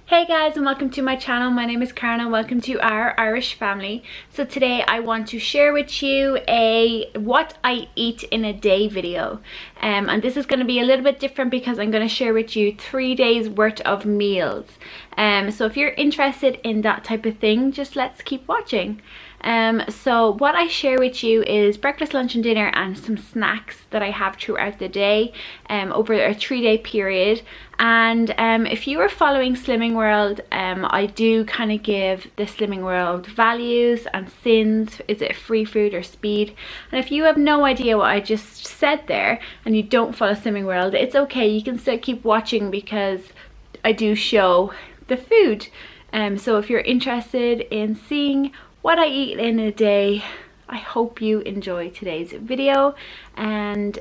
Hey guys, and welcome to my channel. My name is Karen and welcome to our Irish family. So today I want to share with you a what I eat in a day video. And this is going to be a little bit different because I'm going to share with you 3 days worth of meals. So if you're interested in that type of thing, just let's keep watching. So what I share with you is breakfast, lunch and dinner and some snacks that I have throughout the day over a 3-day period. And if you are following Slimming World, I do kind of give the Slimming World values and sins. Is it free food or speed? And if you have no idea what I just said there and you don't follow Slimming World, it's okay, you can still keep watching because I do show the food. So if you're interested in seeing what I eat in a day, I hope you enjoy today's video, and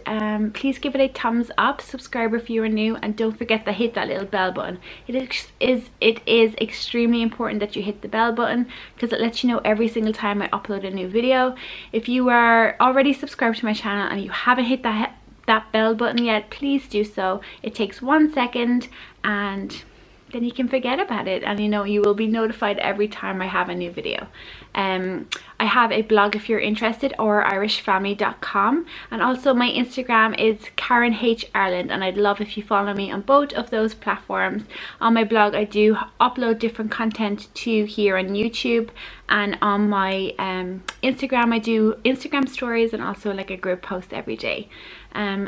please give it a thumbs up, subscribe if you are new, and don't forget to hit that little bell button. It is extremely important that you hit the bell button because it lets you know every single time I upload a new video. If you are already subscribed to my channel and you haven't hit that bell button yet, please do so. It takes 1 second and then you can forget about it, and you will be notified every time I have a new video. I have a blog if you're interested, or irishfamily.com, and also my Instagram is Karen H Ireland, and I'd love if you follow me on both of those platforms. On my blog I do upload different content to here on YouTube, and on my Instagram I do Instagram stories and also like a group post every day.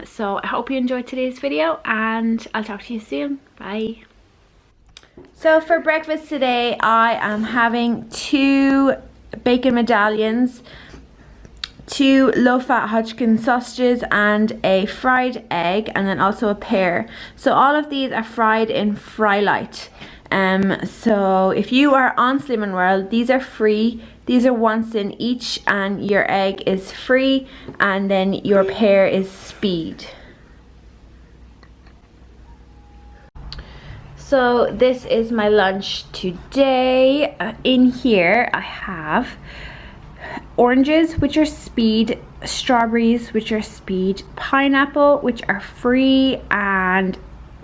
So I hope you enjoyed today's video and I'll talk to you soon. Bye. So for breakfast today I am having 2 bacon medallions, 2 low-fat Hodgkin sausages and a fried egg, and then also a pear. So all of these are fried in Frylight. So if you are on Slimming World, these are free. These are 1 cent each, and your egg is free, and then your pear is speed. So this is my lunch today. In here I have oranges, which are speed, strawberries, which are speed, pineapple, which are free, and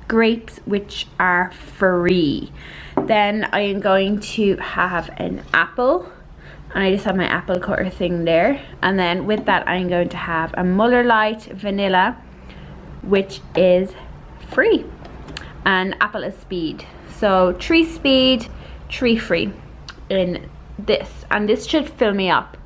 grapes, which are free. Then I am going to have an apple, and I just have my apple cutter thing there. And then with that I'm going to have a Muller Lite vanilla, which is free. And apple is speed. So 3 speed, 3 free in this, and this should fill me up.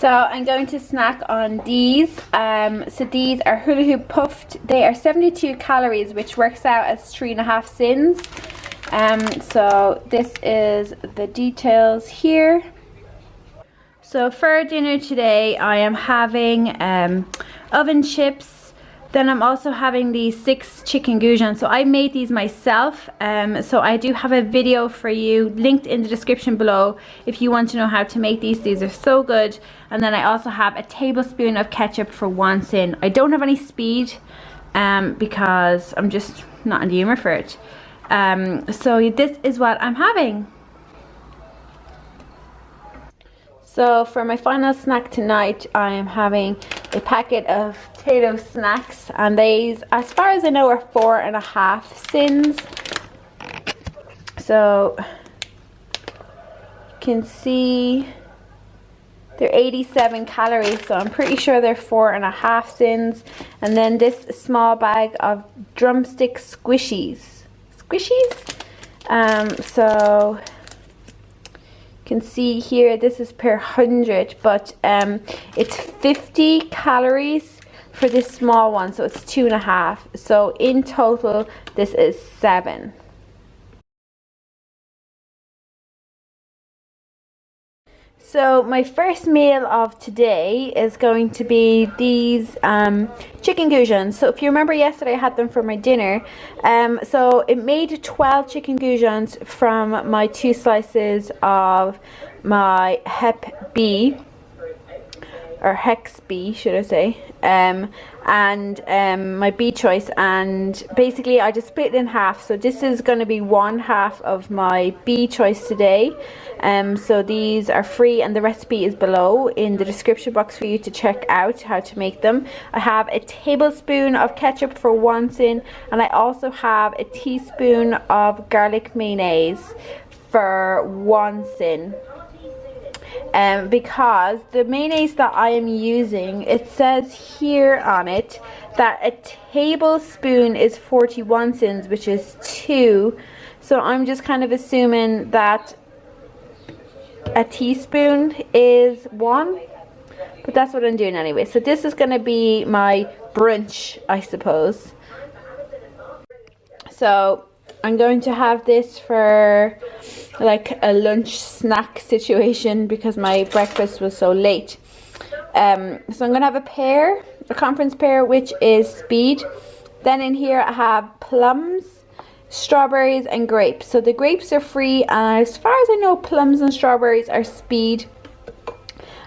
So I'm going to snack on these. So these are hula hoop puffed. They are 72 calories, which works out as 3.5 sins. So this is the details here. So for dinner today I am having oven chips. Then I'm also having these 6 chicken goujons. So I made these myself. So I do have a video for you linked in the description below if you want to know how to make these. These are so good. And then I also have a tablespoon of ketchup for 1 sin. I don't have any speed because I'm just not in the humor for it. So this is what I'm having. So for my final snack tonight, I am having a packet of potato snacks, and these, as far as I know, are 4.5 sins. So you can see they're 87 calories, so I'm pretty sure they're 4.5 sins. And then this small bag of drumstick squishies. So can see here this is per 100, but it's 50 calories for this small one, so it's 2.5. So in total this is 7. So my first meal of today is going to be these chicken goujons. So if you remember yesterday I had them for my dinner. So it made 12 chicken goujons from my 2 slices of my Hep B. or Hex B should I say, and my B choice, and basically I just split it in half. So this is going to be one half of my B choice today. So these are free and the recipe is below in the description box for you to check out how to make them. I have a tablespoon of ketchup for 1 sin, and I also have a teaspoon of garlic mayonnaise for 1 sin. Because the mayonnaise that I am using, it says here on it that a tablespoon is 41 sins, which is 2. So I'm just kind of assuming that a teaspoon is 1, but that's what I'm doing anyway. So this is going to be my brunch, I suppose. So I'm going to have this for like a lunch snack situation because my breakfast was so late. So I'm going to have a conference pear, which is Speed. Then in here I have plums, strawberries and grapes. So the grapes are free, and as far as I know, plums and strawberries are Speed.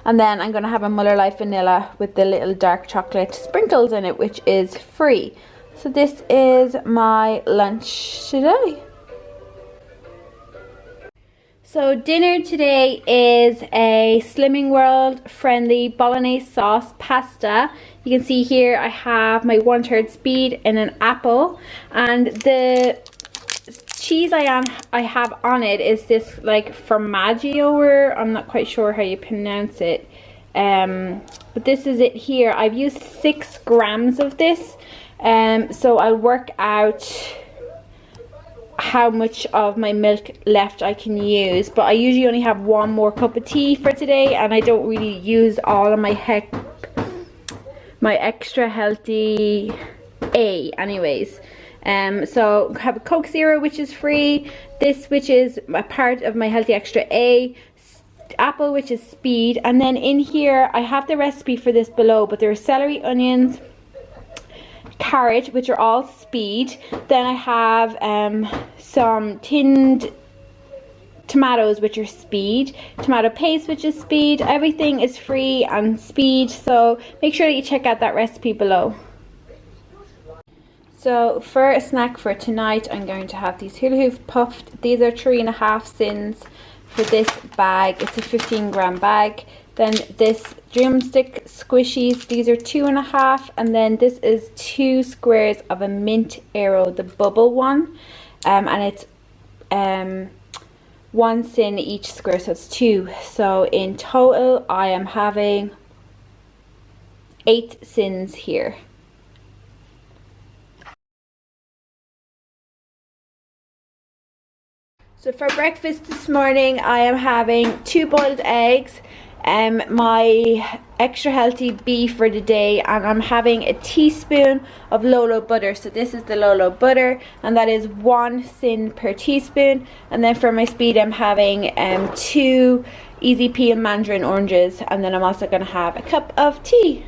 And then I'm going to have a Muller Life vanilla with the little dark chocolate sprinkles in it, which is free. So this is my lunch today. So dinner today is a Slimming World friendly bolognese sauce pasta. You can see here I have my 1/3 Speed and an apple, and the cheese I have on it is this like formaggio, or I'm not quite sure how you pronounce it, but this is it here. I've used 6 grams of this, so I'll work out how much of my milk left I can use, but I usually only have 1 more cup of tea for today, and I don't really use all of my extra healthy A anyways. So I have a Coke Zero, which is free, this which is a part of my healthy extra A, apple which is Speed, and then in here I have the recipe for this below, but there are celery, onions, carrot, which are all Speed. Then I have some tinned tomatoes, which are Speed, tomato paste, which is Speed. Everything is free and Speed, so make sure that you check out that recipe below. So for a snack for tonight, I'm going to have these hula hoop puffed. These are 3.5 sins for this bag. It's a 15-gram bag. Then this drumstick squishies, these are 2.5, and then this is 2 squares of a mint Aero, the bubble one, and it's 1 sin each square, so it's 2. So in total I am having 8 sins here. So for breakfast this morning I am having 2 boiled eggs, my extra healthy beef for the day, and I'm having a teaspoon of Lolo butter. So this is the Lolo butter, and that is 1 sin per teaspoon. And then for my Speed I'm having 2 Easy Peel mandarin oranges, and then I'm also going to have a cup of tea.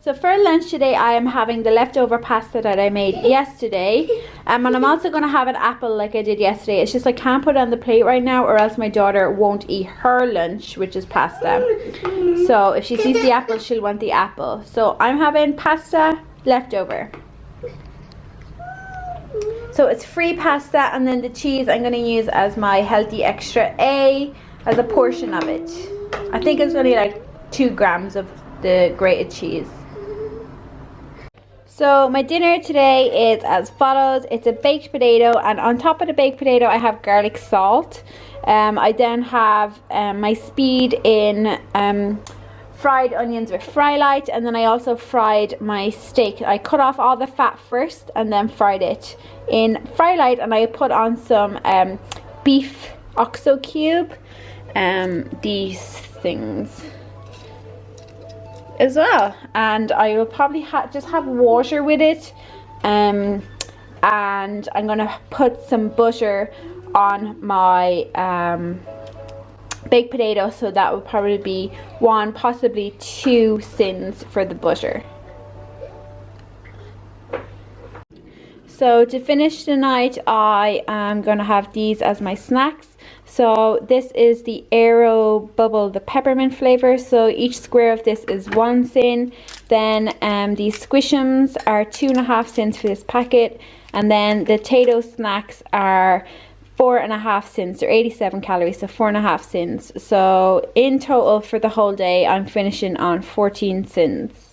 So for lunch today I am having the leftover pasta that I made yesterday, and I'm also going to have an apple like I did yesterday. It's just I can't put it on the plate right now or else my daughter won't eat her lunch, which is pasta. So if she sees the apple, she'll want the apple. So I'm having pasta leftover. So it's free pasta, and then the cheese I'm going to use as my healthy extra A as a portion of it. I think it's only like 2 grams of the grated cheese. So my dinner today is as follows. It's a baked potato, and on top of the baked potato I have garlic salt. I then have my Speed in fried onions with Frylight, and then I also fried my steak. I cut off all the fat first and then fried it in Frylight, and I put on some beef OXO cube, these things as well, and I will probably just have water with it, and I'm gonna put some butter on my baked potato, so that will probably be 1, possibly 2 sins for the butter. So to finish the night I am gonna have these as my snacks. So this is the Aero Bubble, the peppermint flavor. So each square of this is 1 cent. Then these Squishums are 2.5 cents for this packet. And then the Tato snacks are 4.5 cents. They're 87 calories, so 4.5 cents. So in total for the whole day, I'm finishing on 14 cents.